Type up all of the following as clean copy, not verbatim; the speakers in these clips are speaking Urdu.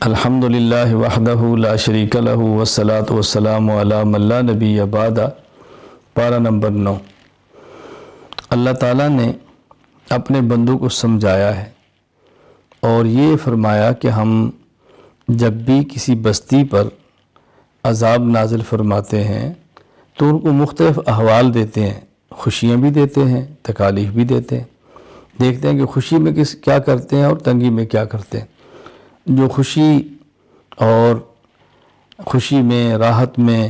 الحمدللہ وحدہ لا شریک لہ والصلاة والسلام علی من لا نبی بعد۔ پارہ نمبر 9۔ اللہ تعالیٰ نے اپنے بندوں کو سمجھایا ہے اور یہ فرمایا کہ ہم جب بھی کسی بستی پر عذاب نازل فرماتے ہیں تو ان کو مختلف احوال دیتے ہیں، خوشیاں بھی دیتے ہیں، تکالیف بھی دیتے ہیں۔ دیکھتے ہیں کہ خوشی میں کیا کرتے ہیں اور تنگی میں کیا کرتے ہیں۔ جو خوشی میں، راحت میں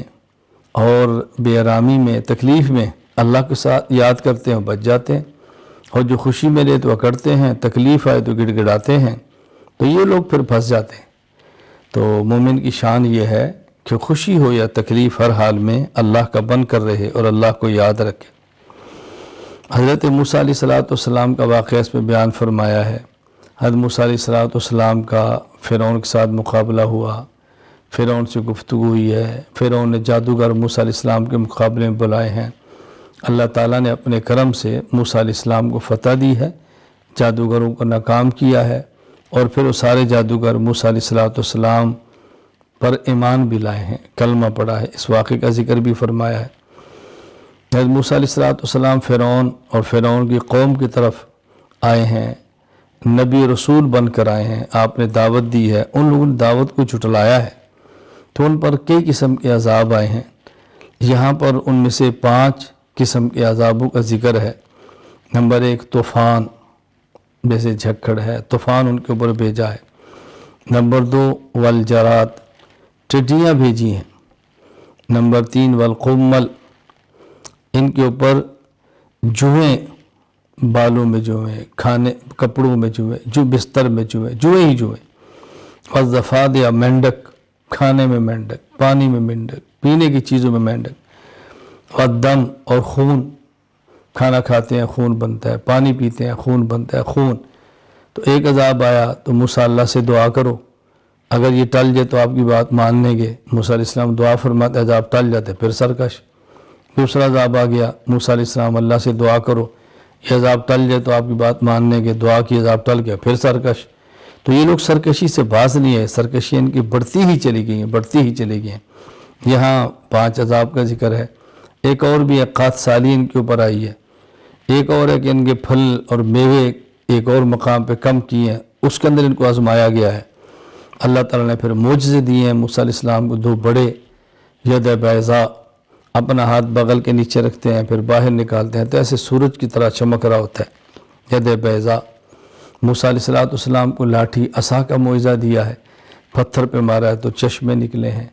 اور بے آرامی میں، تکلیف میں اللہ کے ساتھ یاد کرتے ہیں بچ جاتے ہیں، اور جو خوشی میں لے تو اکڑتے ہیں، تکلیف آئے تو گڑ گڑاتے ہیں، تو یہ لوگ پھر پھنس جاتے ہیں۔ تو مومن کی شان یہ ہے کہ خوشی ہو یا تکلیف ہر حال میں اللہ کا بن کر رہے اور اللہ کو یاد رکھے۔ حضرت موسیٰ علیہ السلام کا واقعہ اس میں بیان فرمایا ہے۔ حضرت موسیٰ علیہ السلام کا فرعون کے ساتھ مقابلہ ہوا، فرعون سے گفتگو ہوئی ہے، فرعون نے جادوگر موسیٰ علیہ السلام کے مقابلے میں بلائے ہیں۔ اللہ تعالیٰ نے اپنے کرم سے موسیٰ علیہ السلام کو فتح دی ہے، جادوگروں کو ناکام کیا ہے، اور پھر وہ سارے جادوگر موسیٰ علیہ السلام پر ایمان بھی لائے ہیں، کلمہ پڑھا ہے۔ اس واقعے کا ذکر بھی فرمایا ہے۔ حضرت موسیٰ علیہ السلام فرعون اور فرعون کی قوم کی طرف آئے ہیں، نبی رسول بن کر آئے ہیں، آپ نے دعوت دی ہے، ان لوگوں نے دعوت کو جھٹلایا ہے، تو ان پر کئی قسم کے عذاب آئے ہیں۔ یہاں پر ان میں سے 5 قسم کے عذابوں کا ذکر ہے۔ نمبر 1 طوفان، جیسے جھکڑ ہے، طوفان ان کے اوپر بھیجا ہے۔ نمبر 2 والجراد، ٹڈیاں بھیجی ہیں۔ نمبر 3 والقمل، ان کے اوپر جوئیں، بالوں میں جوئیں، کھانے کپڑوں میں جوئیں، جو بستر میں جوئیں ہی جوئیں۔ والضفادع، مینڈک، کھانے میں مینڈک، پانی میں مینڈک، پینے کی چیزوں میں مینڈک۔ والدم، اور خون، کھانا کھاتے ہیں خون بنتا ہے، پانی پیتے ہیں خون بنتا ہے، خون۔ تو ایک عذاب آیا تو موسیٰ اللہ سے دعا کرو، اگر یہ ٹل جائے تو آپ کی بات مان لیں گے۔ موسیٰ علیہ السلام دعا فرماتے، عذاب ٹل جاتے پھر سرکش۔ دوسرا عذاب آ گیا، موسیٰ علیہ السلام اللہ سے دعا کرو، یہ عذاب ٹل جائے تو آپ کی بات ماننے کے، دعا کی، عذاب ٹل گیا پھر سرکش۔ تو یہ لوگ سرکشی سے باز نہیں ہے، سرکشی ان کی بڑھتی ہی چلی گئی ہیں۔ یہاں 5 عذاب کا ذکر ہے۔ ایک اور بھی ہے، قحط سالی ان کے اوپر آئی ہے۔ ایک اور ہے کہ ان کے پھل اور میوے ایک اور مقام پہ کم کیے ہیں، اس کے اندر ان کو آزمایا گیا ہے۔ اللہ تعالیٰ نے پھر معجزے دیے ہیں موسیٰ علیہ السلام کو، 2 بڑے، ید بیضاء، اپنا ہاتھ بغل کے نیچے رکھتے ہیں، پھر باہر نکالتے ہیں تو ایسے سورج کی طرح چمک رہا ہوتا ہے، ید بیضاء۔ موسیٰ علیہ السلام کو لاٹھی عصا کا معجزہ دیا ہے، پتھر پہ مارا ہے تو چشمے نکلے ہیں،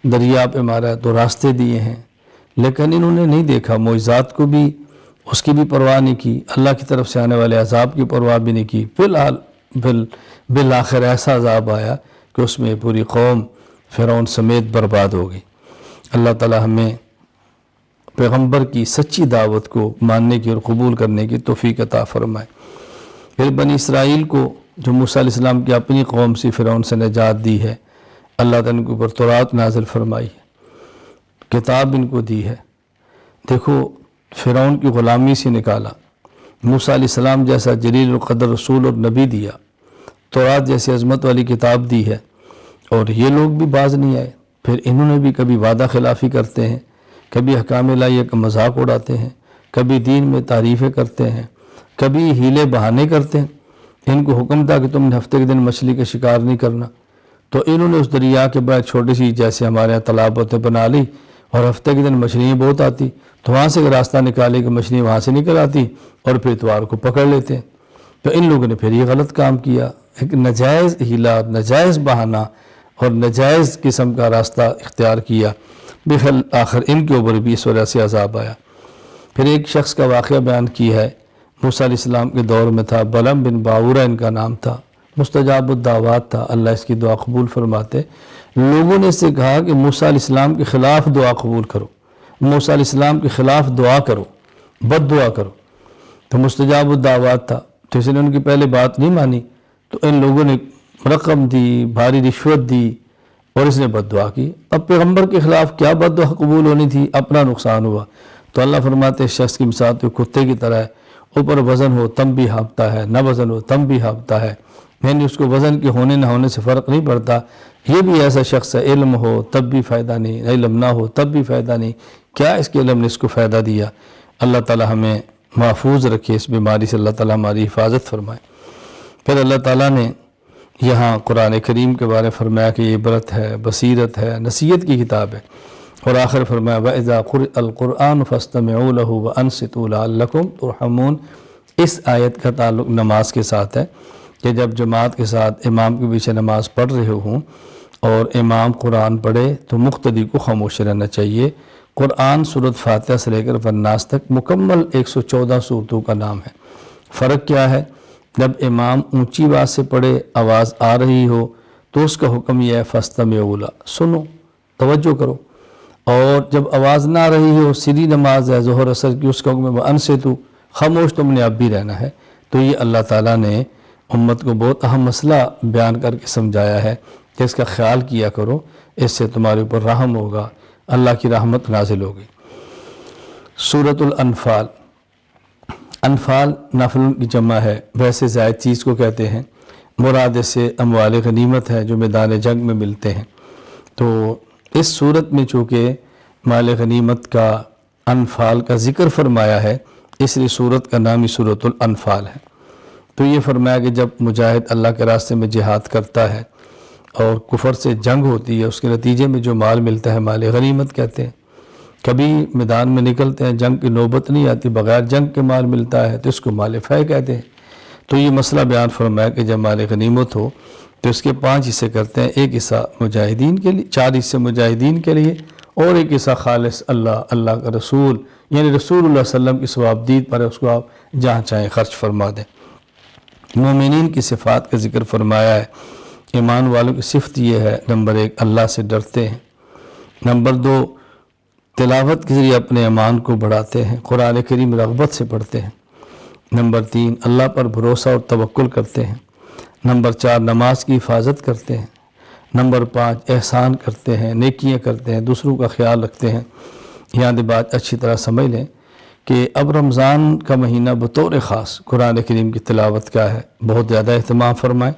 دریا پہ مارا ہے تو راستے دیے ہیں، لیکن انہوں نے نہیں دیکھا معجزات کو بھی، اس کی بھی پرواہ نہیں کی، اللہ کی طرف سے آنے والے عذاب کی پرواہ بھی نہیں کی۔ بالآخر ایسا عذاب آیا کہ اس میں پوری قوم فرعون سمیت برباد ہو گئی۔ اللہ تعالیٰ ہمیں پیغمبر کی سچی دعوت کو ماننے کی اور قبول کرنے کی توفیق عطا فرمائے۔ پھر بنی اسرائیل کو، جو موسیٰ علیہ السلام کی اپنی قوم سے فرعون سے نجات دی ہے، اللہ تعالیٰ ان کے اوپر تورات نازل فرمائی ہے، کتاب ان کو دی ہے۔ دیکھو، فرعون کی غلامی سے نکالا، موسیٰ علیہ السلام جیسا جلیل القدر رسول اور نبی دیا، تورات جیسی عظمت والی کتاب دی ہے، اور یہ لوگ بھی باز نہیں آئے۔ پھر انہوں نے بھی کبھی وعدہ خلافی کرتے ہیں، کبھی احکام الہیہ کا مذاق اڑاتے ہیں، کبھی دین میں تعریفیں کرتے ہیں، کبھی ہیلے بہانے کرتے ہیں۔ ان کو حکم تھا کہ تم نے ہفتے کے دن مچھلی کا شکار نہیں کرنا، تو انہوں نے اس دریا کے بعد چھوٹی سی، جیسے ہمارے یہاں تالاب ہوتے، بنا لی، اور ہفتے کے دن مچھلیاں بہت آتی، تو وہاں سے راستہ نکالے کہ مچھلی وہاں سے نکل آتی، اور پھر اتوار کو پکڑ لیتے ہیں۔ تو ان لوگوں نے پھر یہ غلط کام کیا، ایک ناجائز ہیلا، ناجائز بہانہ اور ناجائز قسم کا راستہ اختیار کیا، آخر ان کے اوپر بھی اس وجہ سے عذاب آیا۔ پھر ایک شخص کا واقعہ بیان کی ہے، موسیٰ علیہ السلام کے دور میں تھا، بلعم بن باورہ ان کا نام تھا، مستجاب الدعوات تھا، اللہ اس کی دعا قبول فرماتے۔ لوگوں نے اس سے کہا کہ موسیٰ علیہ السلام کے خلاف دعا قبول کرو، موسیٰ علیہ السلام کے خلاف دعا کرو، بد دعا کرو۔ تو مستجاب الدعوات تھا، تو اس نے ان کی پہلے بات نہیں مانی، تو ان لوگوں نے رقم دی، بھاری رشوت دی، اور اس نے بد دعا کی۔ اب پیغمبر کے خلاف کیا بد دعا قبول ہونی تھی، اپنا نقصان ہوا۔ تو اللہ فرماتے ہیں شخص کی مثال تو کتے کی طرح ہے، اوپر وزن ہو تم بھی ہانپتا ہے، نہ وزن ہو تم بھی ہانپتا ہے۔ یعنی اس کو وزن کے ہونے نہ ہونے سے فرق نہیں پڑتا۔ یہ بھی ایسا شخص ہے علم ہو تب بھی فائدہ نہیں، علم نہ ہو تب بھی فائدہ نہیں، کیا اس کے علم نے اس کو فائدہ دیا؟ اللہ تعالی ہمیں محفوظ رکھے اس بیماری سے، اللہ تعالی ہماری حفاظت فرمائے۔ پھر اللہ تعالیٰ نے یہاں قرآن کریم کے بارے فرمایا کہ یہ عبرت ہے، بصیرت ہے، نصیحت کی کتاب ہے، اور آخر فرمایا وَإِذَا قُرِئَ الْقُرْآنُ فَاسْتَمِعُوا لَهُ وَأَنصِتُوا لَعَلَّكُمْ تُرْحَمُونَ۔ اس آیت کا تعلق نماز کے ساتھ ہے کہ جب جماعت کے ساتھ امام کے پیچھے نماز پڑھ رہے ہوں اور امام قرآن پڑھے تو مقتدی کو خاموش رہنا چاہیے۔ قرآن سورۃ فاتحہ سے لے کر والناس تک مکمل 114 سورتوں کا نام ہے۔ فرق کیا ہے؟ جب امام اونچی آواز سے پڑھے، آواز آ رہی ہو تو اس کا حکم یہ ہے فاستمعوا لہ، سنو، توجہ کرو، اور جب آواز نہ آ رہی ہو، سری نماز ہے ظہر اثر کی، اس کا حکم ہے وانصتوا، خاموش تم نے اب بھی رہنا ہے۔ تو یہ اللہ تعالیٰ نے امت کو بہت اہم مسئلہ بیان کر کے سمجھایا ہے کہ اس کا خیال کیا کرو، اس سے تمہارے اوپر رحم ہوگا، اللہ کی رحمت نازل ہوگی۔ سورۃ الانفال، انفال نفل کی جمع ہے، ویسے زائد چیز کو کہتے ہیں، مراد اس سے اموال غنیمت ہے جو میدان جنگ میں ملتے ہیں۔ تو اس صورت میں چونکہ مال غنیمت کا، انفال کا ذکر فرمایا ہے، اس لیے صورت کا نام ہی سورۃ الانفال ہے۔ تو یہ فرمایا کہ جب مجاہد اللہ کے راستے میں جہاد کرتا ہے اور کفر سے جنگ ہوتی ہے، اس کے نتیجے میں جو مال ملتا ہے مال غنیمت کہتے ہیں۔ کبھی میدان میں نکلتے ہیں، جنگ کی نوبت نہیں آتی، بغیر جنگ کے مال ملتا ہے تو اس کو مال فے کہتے ہیں۔ تو یہ مسئلہ بیان فرمایا کہ جب مال غنیمت ہو تو اس کے 5 حصے کرتے ہیں، ایک حصہ مجاہدین کے لیے، 4 حصے مجاہدین کے لیے، اور ایک حصہ خالص اللہ کا رسول، یعنی رسول اللہ صلی اللہ علیہ وسلم کی ثوابدید پر اس کو آپ جہاں چاہیں خرچ فرما دیں۔ مومنین کی صفات کا ذکر فرمایا ہے۔ ایمان والوں کی صفت یہ ہے، نمبر 1 اللہ سے ڈرتے ہیں، نمبر 2 تلاوت کے ذریعے اپنے ایمان کو بڑھاتے ہیں، قرآن کریم رغبت سے پڑھتے ہیں، نمبر 3 اللہ پر بھروسہ اور توکل کرتے ہیں، نمبر 4 نماز کی حفاظت کرتے ہیں، نمبر 5 احسان کرتے ہیں، نیکیاں کرتے ہیں، دوسروں کا خیال رکھتے ہیں۔ یہاں دی بات اچھی طرح سمجھ لیں کہ اب رمضان کا مہینہ بطور خاص قرآن کریم کی تلاوت کا ہے، بہت زیادہ اہتمام فرمائیں۔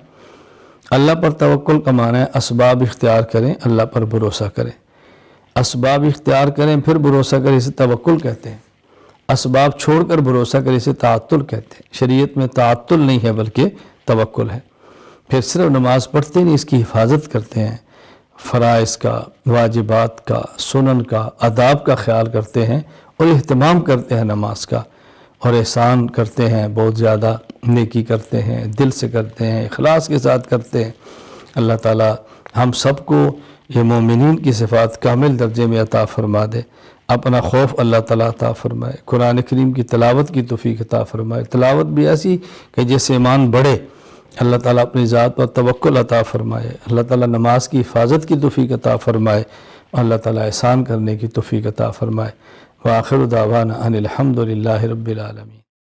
اللہ پر توکل کا معنی ہے اسباب اختیار کریں، اللہ پر بھروسہ کریں۔ اسباب اختیار کریں پھر بھروسہ کریں، اسے توکل کہتے ہیں۔ اسباب چھوڑ کر بھروسہ کریں، اسے تعطل کہتے ہیں۔ شریعت میں تعطل نہیں ہے بلکہ توکل ہے۔ پھر صرف نماز پڑھتے نہیں، اس کی حفاظت کرتے ہیں، فرائض کا، واجبات کا، سنن کا، آداب کا خیال کرتے ہیں اور اہتمام کرتے ہیں نماز کا، اور احسان کرتے ہیں، بہت زیادہ نیکی کرتے ہیں، دل سے کرتے ہیں، اخلاص کے ساتھ کرتے ہیں۔ اللہ تعالیٰ ہم سب کو یہ مومنین کی صفات کامل درجے میں عطا فرما دے، اپنا خوف اللہ تعالیٰ عطا فرمائے، قرآن کریم کی تلاوت کی توفیق عطا فرمائے، تلاوت بھی ایسی کہ جس سے ایمان بڑھے، اللہ تعالیٰ اپنی ذات پر توکل عطا فرمائے، اللہ تعالیٰ نماز کی حفاظت کی توفیق عطا فرمائے، اللہ تعالیٰ احسان کرنے کی توفیق عطا فرمائے۔ وآخر دعوانا ان الحمد للہ رب العالمین۔